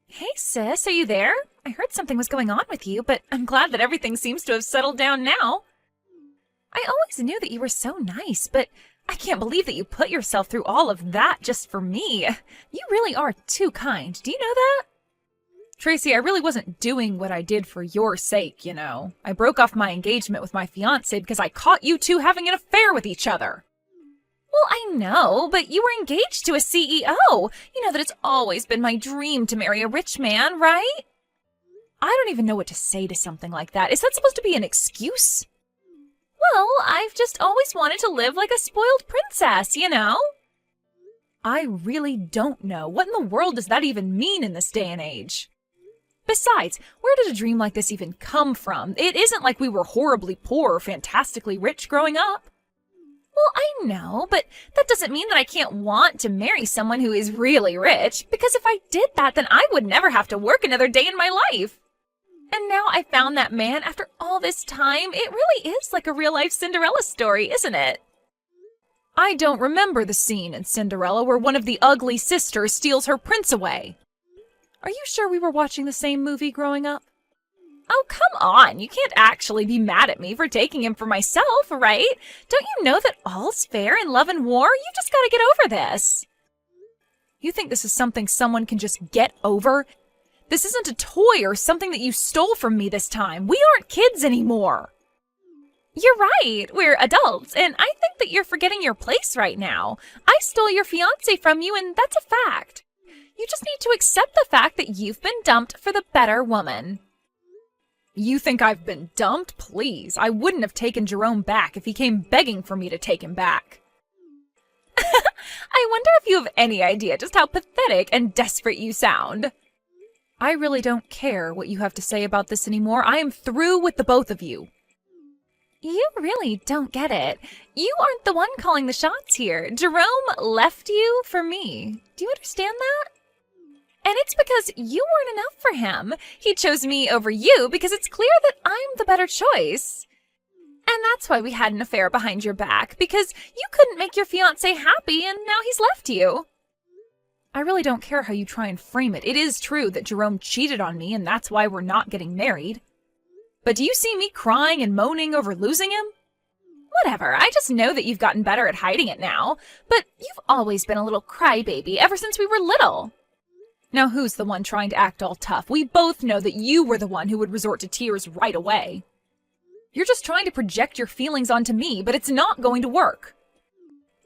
Hey sis, are you there? I heard something was going on with you, but I'm glad that everything seems to have settled down now. I always knew that you were so nice, but I can't believe that you put yourself through all of that just for me. You really are too kind. Do you know that? Tracy, I really wasn't doing what I did for your sake, you know. I broke off my engagement with my fiancé because I caught you two having an affair with each other. Well, I know, but you were engaged to a CEO. You know that it's always been my dream to marry a rich man, right? I don't even know what to say to something like that. Is that supposed to be an excuse? Well, I've just always wanted to live like a spoiled princess, you know? I really don't know. What in the world does that even mean in this day and age? Besides, where did a dream like this even come from? It isn't like we were horribly poor or fantastically rich growing up. Well, I know, but that doesn't mean that I can't want to marry someone who is really rich, because if I did that, then I would never have to work another day in my life. And now I found that man after all this time. It really is like a real-life Cinderella story, isn't it? I don't remember the scene in Cinderella where one of the ugly sisters steals her prince away. Are you sure we were watching the same movie growing up? Oh, come on. You can't actually be mad at me for taking him for myself, right? Don't you know that all's fair in love and war? You just gotta get over this. You think this is something someone can just get over? This isn't a toy or something that you stole from me this time. We aren't kids anymore. You're right. We're adults, and I think that you're forgetting your place right now. I stole your fiancé from you, and that's a fact. You just need to accept the fact that you've been dumped for the better woman. You think I've been dumped? Please. I wouldn't have taken Jerome back if he came begging for me to take him back. I wonder if you have any idea just how pathetic and desperate you sound. I really don't care what you have to say about this anymore. I am through with the both of you. You really don't get it. You aren't the one calling the shots here. Jerome left you for me. Do you understand that? And it's because you weren't enough for him. He chose me over you because it's clear that I'm the better choice. And that's why we had an affair behind your back, because you couldn't make your fiancé happy and now he's left you. I really don't care how you try and frame it. It is true that Jerome cheated on me and that's why we're not getting married. But do you see me crying and moaning over losing him? Whatever, I just know that you've gotten better at hiding it now. But you've always been a little crybaby ever since we were little. Now who's the one trying to act all tough? We both know that you were the one who would resort to tears right away. You're just trying to project your feelings onto me, but it's not going to work.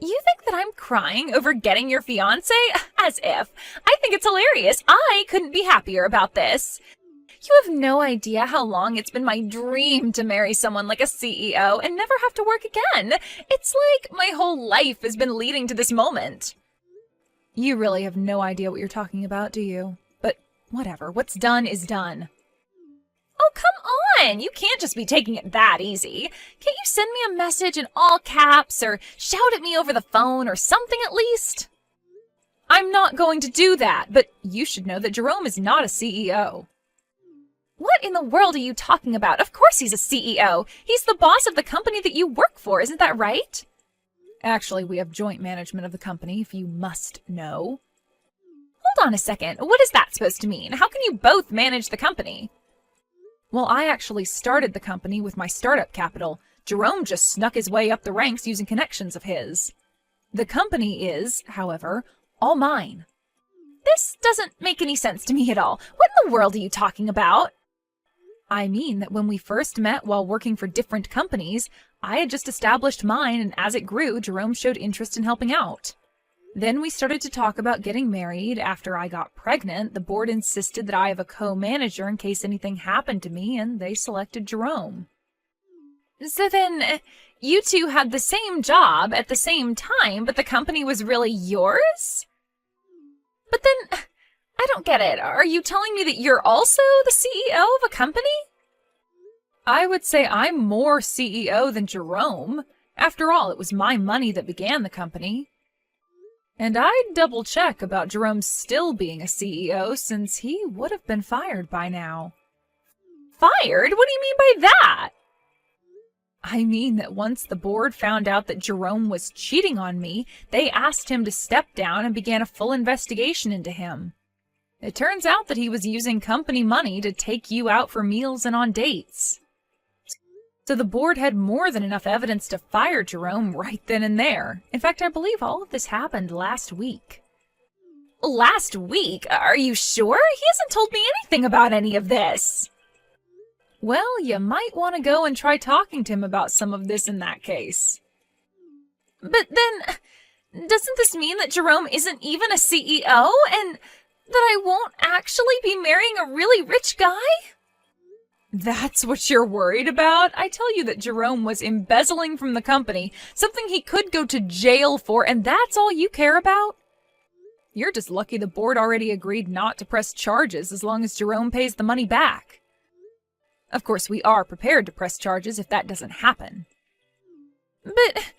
You think that I'm crying over getting your fiancé? As if. I think it's hilarious. I couldn't be happier about this. You have no idea how long it's been my dream to marry someone like a CEO and never have to work again. It's like my whole life has been leading to this moment. You really have no idea what you're talking about, do you? But whatever, what's done is done. Oh, come on! You can't just be taking it that easy. Can't you send me a message in all caps or shout at me over the phone or something at least? I'm not going to do that, but you should know that Jerome is not a CEO. What in the world are you talking about? Of course he's a CEO. He's the boss of the company that you work for, isn't that right? Actually, we have joint management of the company, if you must know. Hold on a second. What is that supposed to mean? How can you both manage the company? Well, I actually started the company with my startup capital. Jerome just snuck his way up the ranks using connections of his. The company is, however, all mine. This doesn't make any sense to me at all. What in the world are you talking about? I mean that when we first met while working for different companies, I had just established mine, and as it grew, Jerome showed interest in helping out. Then we started to talk about getting married. After I got pregnant, the board insisted that I have a co-manager in case anything happened to me, and they selected Jerome. So then, you two had the same job at the same time, but the company was really yours? But then, I don't get it. Are you telling me that you're also the CEO of a company? I would say I'm more CEO than Jerome. After all, it was my money that began the company. And I'd double-check about Jerome still being a CEO, since he would have been fired by now. Fired? What do you mean by that? I mean that once the board found out that Jerome was cheating on me, they asked him to step down and began a full investigation into him. It turns out that he was using company money to take you out for meals and on dates. So the board had more than enough evidence to fire Jerome right then and there. In fact, I believe all of this happened last week. Last week? Are you sure? He hasn't told me anything about any of this. Well, you might want to go and try talking to him about some of this in that case. But then, doesn't this mean that Jerome isn't even a CEO and that I won't actually be marrying a really rich guy? That's what you're worried about? I tell you that Jerome was embezzling from the company, something he could go to jail for, and that's all you care about? You're just lucky the board already agreed not to press charges as long as Jerome pays the money back. Of course, we are prepared to press charges if that doesn't happen. But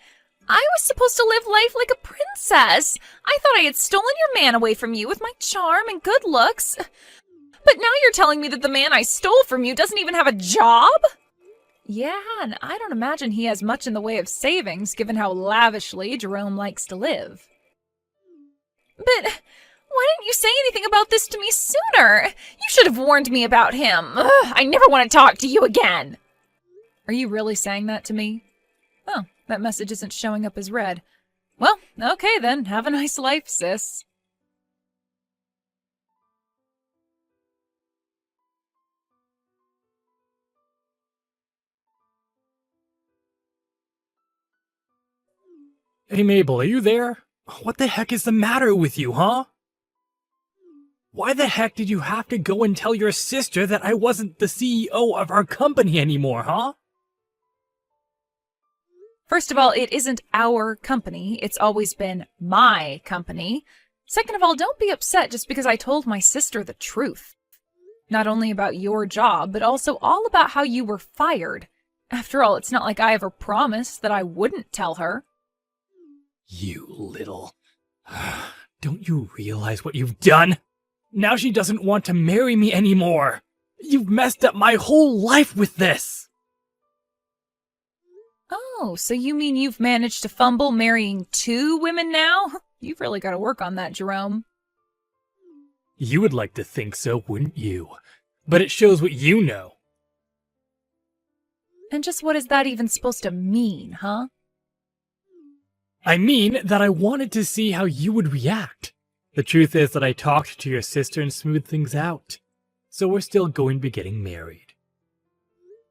I was supposed to live life like a princess. I thought I had stolen your man away from you with my charm and good looks. But now you're telling me that the man I stole from you doesn't even have a job? Yeah, and I don't imagine he has much in the way of savings, given how lavishly Jerome likes to live. But why didn't you say anything about this to me sooner? You should have warned me about him. Ugh, I never want to talk to you again. Are you really saying that to me? Oh, that message isn't showing up as read. Well, okay then. Have a nice life, sis. Hey Mabel, are you there? What the heck is the matter with you, huh? Why the heck did you have to go and tell your sister that I wasn't the CEO of our company anymore, huh? First of all, it isn't our company. It's always been my company. Second of all, don't be upset just because I told my sister the truth. Not only about your job, but also all about how you were fired. After all, it's not like I ever promised that I wouldn't tell her. You little... Don't you realize what you've done? Now she doesn't want to marry me anymore. You've messed up my whole life with this. Oh, so you mean you've managed to fumble marrying 2 women now? You've really got to work on that, Jerome. You would like to think so, wouldn't you? But it shows what you know. And just what is that even supposed to mean, huh? I mean that I wanted to see how you would react. The truth is that I talked to your sister and smoothed things out. So we're still going to be getting married.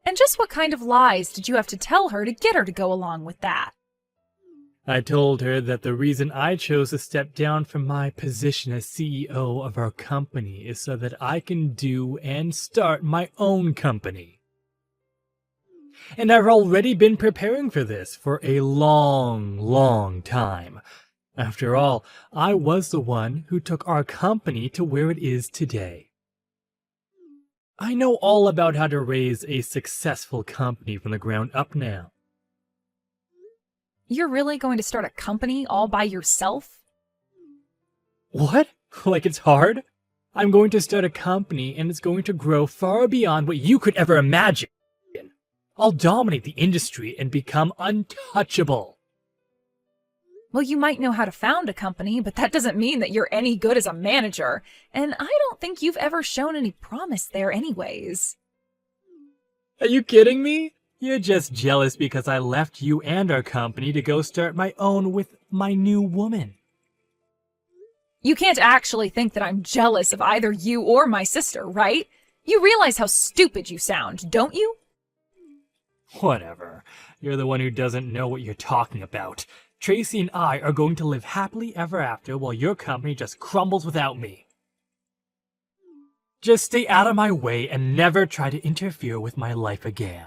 And just what kind of lies did you have to tell her to get her to go along with that? I told her that the reason I chose to step down from my position as CEO of our company is so that I can do and start my own company. And I've already been preparing for this for a long time. After all, I was the one who took our company to where it is today. I know all about how to raise a successful company from the ground up now. You're really going to start a company all by yourself? What? Like it's hard? I'm going to start a company and it's going to grow far beyond what you could ever imagine. I'll dominate the industry and become untouchable. Well, you might know how to found a company, but that doesn't mean that you're any good as a manager. And I don't think you've ever shown any promise there anyways. Are you kidding me? You're just jealous because I left you and our company to go start my own with my new woman. You can't actually think that I'm jealous of either you or my sister, right? You realize how stupid you sound, don't you? Whatever. You're the one who doesn't know what you're talking about. Tracy and I are going to live happily ever after while your company just crumbles without me. Just stay out of my way and never try to interfere with my life again.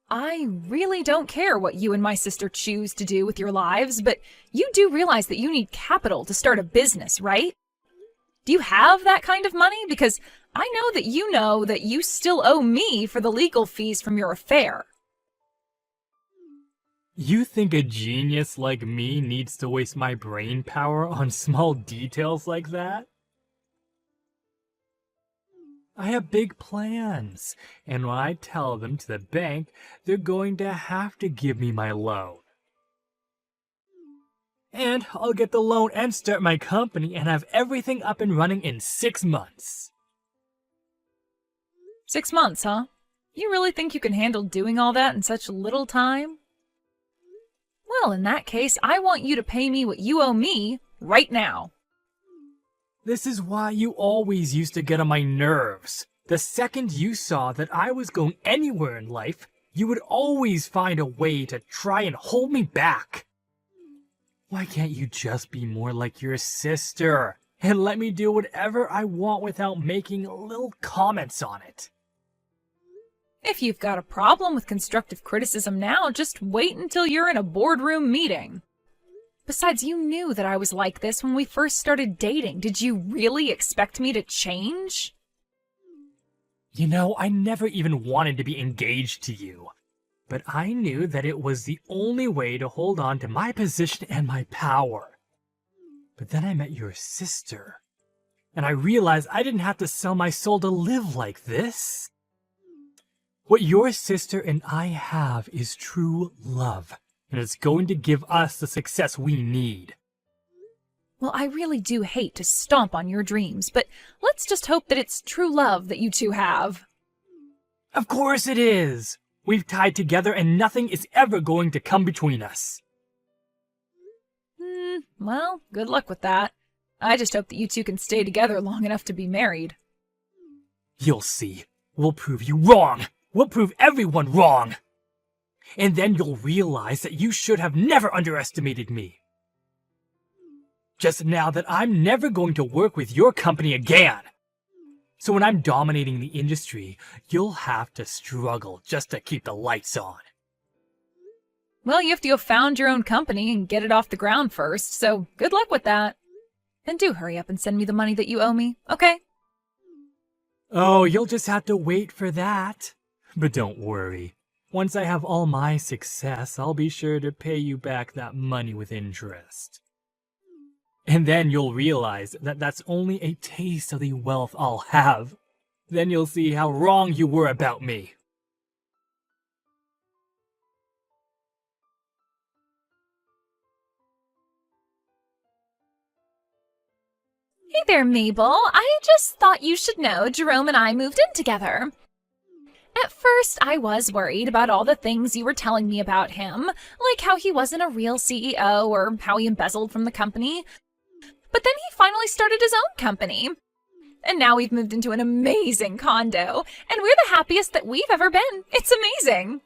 I really don't care what you and my sister choose to do with your lives, but you do realize that you need capital to start a business, right? Do you have that kind of money? Because I know that you still owe me for the legal fees from your affair. You think a genius like me needs to waste my brain power on small details like that? I have big plans, and when I tell them to the bank, they're going to have to give me my loan. And I'll get the loan and start my company and have everything up and running in 6 months. 6 months, huh? You really think you can handle doing all that in such little time? Well, in that case, I want you to pay me what you owe me right now. This is why you always used to get on my nerves. The second you saw that I was going anywhere in life, you would always find a way to try and hold me back. Why can't you just be more like your sister and let me do whatever I want without making little comments on it? If you've got a problem with constructive criticism now, just wait until you're in a boardroom meeting. Besides, you knew that I was like this when we first started dating. Did you really expect me to change? You know, I never even wanted to be engaged to you. But I knew that it was the only way to hold on to my position and my power. But then I met your sister, and I realized I didn't have to sell my soul to live like this. What your sister and I have is true love, and it's going to give us the success we need. Well, I really do hate to stomp on your dreams, but let's just hope that it's true love that you two have. Of course it is! We've tied together and nothing is ever going to come between us. Well, good luck with that. I just hope that you two can stay together long enough to be married. You'll see. We'll prove you wrong. We'll prove everyone wrong. And then you'll realize that you should have never underestimated me. Just now that I'm never going to work with your company again. So when I'm dominating the industry, you'll have to struggle just to keep the lights on. Well, you have to go found your own company and get it off the ground first, so good luck with that. And do hurry up and send me the money that you owe me, okay? Oh, you'll just have to wait for that. But don't worry. Once I have all my success, I'll be sure to pay you back that money with interest. And then you'll realize that that's only a taste of the wealth I'll have. Then you'll see how wrong you were about me. Hey there, Mabel. I just thought you should know Jerome and I moved in together. At first, I was worried about all the things you were telling me about him, like how he wasn't a real CEO or how he embezzled from the company. But then he finally started his own company. And now we've moved into an amazing condo, and we're the happiest that we've ever been. It's amazing.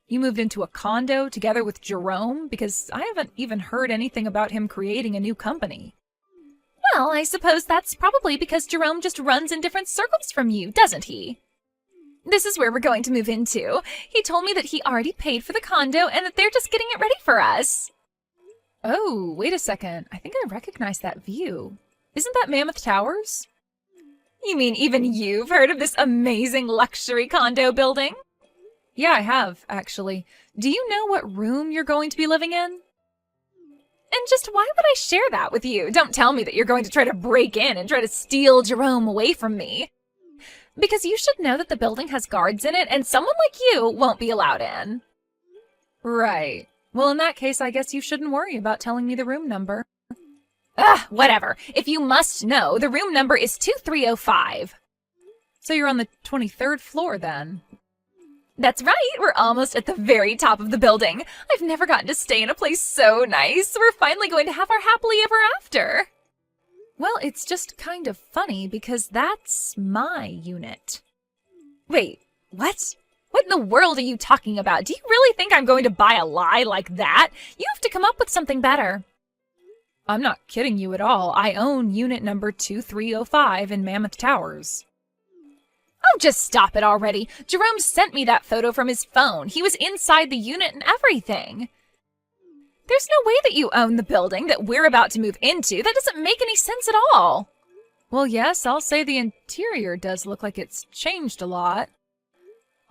You moved into a condo together with Jerome? Because I haven't even heard anything about him creating a new company. Well, I suppose that's probably because Jerome just runs in different circles from you, doesn't he? This is where we're going to move into. He told me that he already paid for the condo and that they're just getting it ready for us. Oh, wait a second. I think I recognize that view. Isn't that Mammoth Towers? You mean even you've heard of this amazing luxury condo building? Yeah, I have, actually. Do you know what room you're going to be living in? And just why would I share that with you? Don't tell me that you're going to try to break in and try to steal Jerome away from me. Because you should know that the building has guards in it, and someone like you won't be allowed in. Right. Well, in that case, I guess you shouldn't worry about telling me the room number. Ugh, whatever. If you must know, the room number is 2305. So you're on the 23rd floor, then? That's right. We're almost at the very top of the building. I've never gotten to stay in a place so nice. We're finally going to have our happily ever after. Well, it's just kind of funny because that's my unit. Wait, what? What in the world are you talking about? Do you really think I'm going to buy a lie like that? You have to come up with something better. I'm not kidding you at all. I own unit number 2305 in Mammoth Towers. Oh, just stop it already. Jerome sent me that photo from his phone. He was inside the unit and everything. There's no way that you own the building that we're about to move into. That doesn't make any sense at all. Well, yes, I'll say the interior does look like it's changed a lot.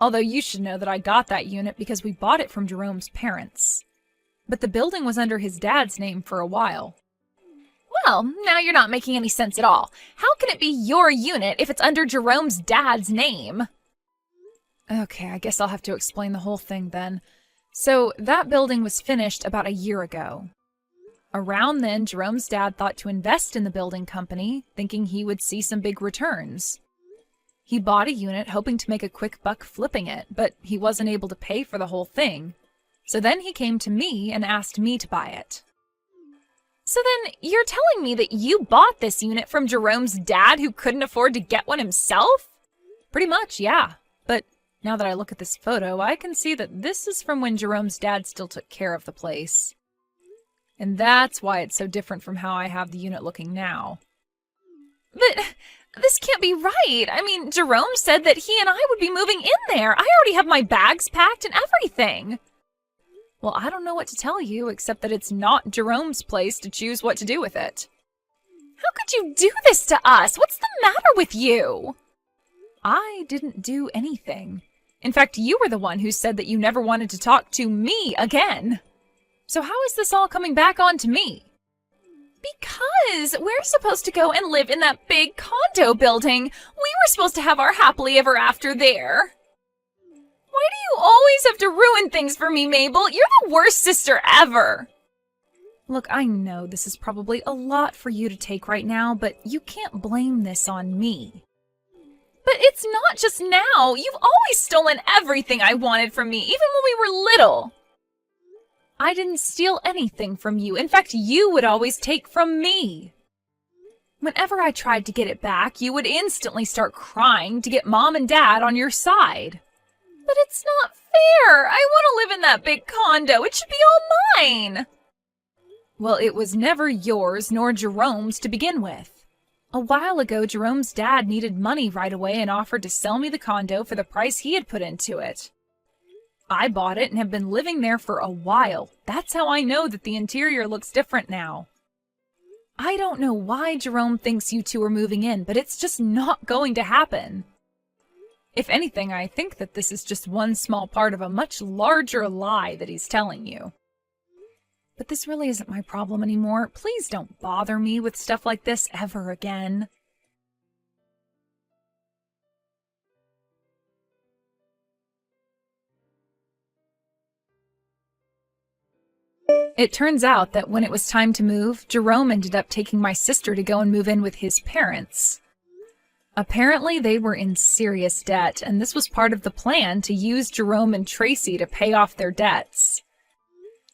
Although you should know that I got that unit because we bought it from Jerome's parents. But the building was under his dad's name for a while. Well, now you're not making any sense at all. How can it be your unit if it's under Jerome's dad's name? Okay, I guess I'll have to explain the whole thing then. So, that building was finished about a year ago. Around then, Jerome's dad thought to invest in the building company, thinking he would see some big returns. He bought a unit hoping to make a quick buck flipping it, but he wasn't able to pay for the whole thing. So then he came to me and asked me to buy it. So then you're telling me that you bought this unit from Jerome's dad who couldn't afford to get one himself? Pretty much, yeah. But now that I look at this photo, I can see that this is from when Jerome's dad still took care of the place. And that's why it's so different from how I have the unit looking now. But this can't be right. I mean, Jerome said that he and I would be moving in there. I already have my bags packed and everything. Well, I don't know what to tell you, except that it's not Jerome's place to choose what to do with it. How could you do this to us? What's the matter with you? I didn't do anything. In fact, you were the one who said that you never wanted to talk to me again. So how is this all coming back onto me? Because we're supposed to go and live in that big condo building. We were supposed to have our happily ever after there. Why do you always have to ruin things for me, Mabel? You're the worst sister ever. Look, I know this is probably a lot for you to take right now, but you can't blame this on me. But it's not just now. You've always stolen everything I wanted from me, even when we were little. I didn't steal anything from you. In fact, you would always take from me. Whenever I tried to get it back, you would instantly start crying to get Mom and Dad on your side. But it's not fair. I want to live in that big condo. It should be all mine. Well, it was never yours nor Jerome's to begin with. A while ago, Jerome's dad needed money right away and offered to sell me the condo for the price he had put into it. I bought it and have been living there for a while. That's how I know that the interior looks different now. I don't know why Jerome thinks you two are moving in, but it's just not going to happen. If anything, I think that this is just one small part of a much larger lie that he's telling you. But this really isn't my problem anymore. Please don't bother me with stuff like this ever again. It turns out that when it was time to move, Jerome ended up taking my sister to go and move in with his parents. Apparently, they were in serious debt, and this was part of the plan to use Jerome and Tracy to pay off their debts.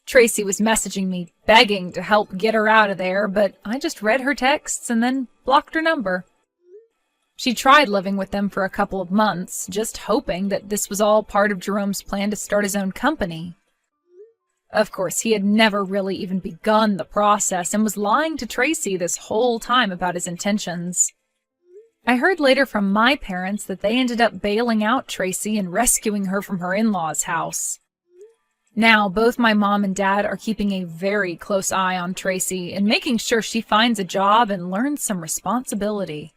Tracy was messaging me, begging to help get her out of there, but I just read her texts and then blocked her number. She tried living with them for a couple of months, just hoping that this was all part of Jerome's plan to start his own company. Of course, he had never really even begun the process and was lying to Tracy this whole time about his intentions. I heard later from my parents that they ended up bailing out Tracy and rescuing her from her in-laws' house. Now, both my mom and dad are keeping a very close eye on Tracy and making sure she finds a job and learns some responsibility.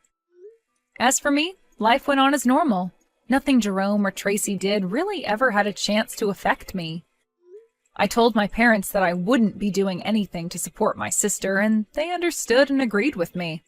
As for me, life went on as normal. Nothing Jerome or Tracy did really ever had a chance to affect me. I told my parents that I wouldn't be doing anything to support my sister, and they understood and agreed with me.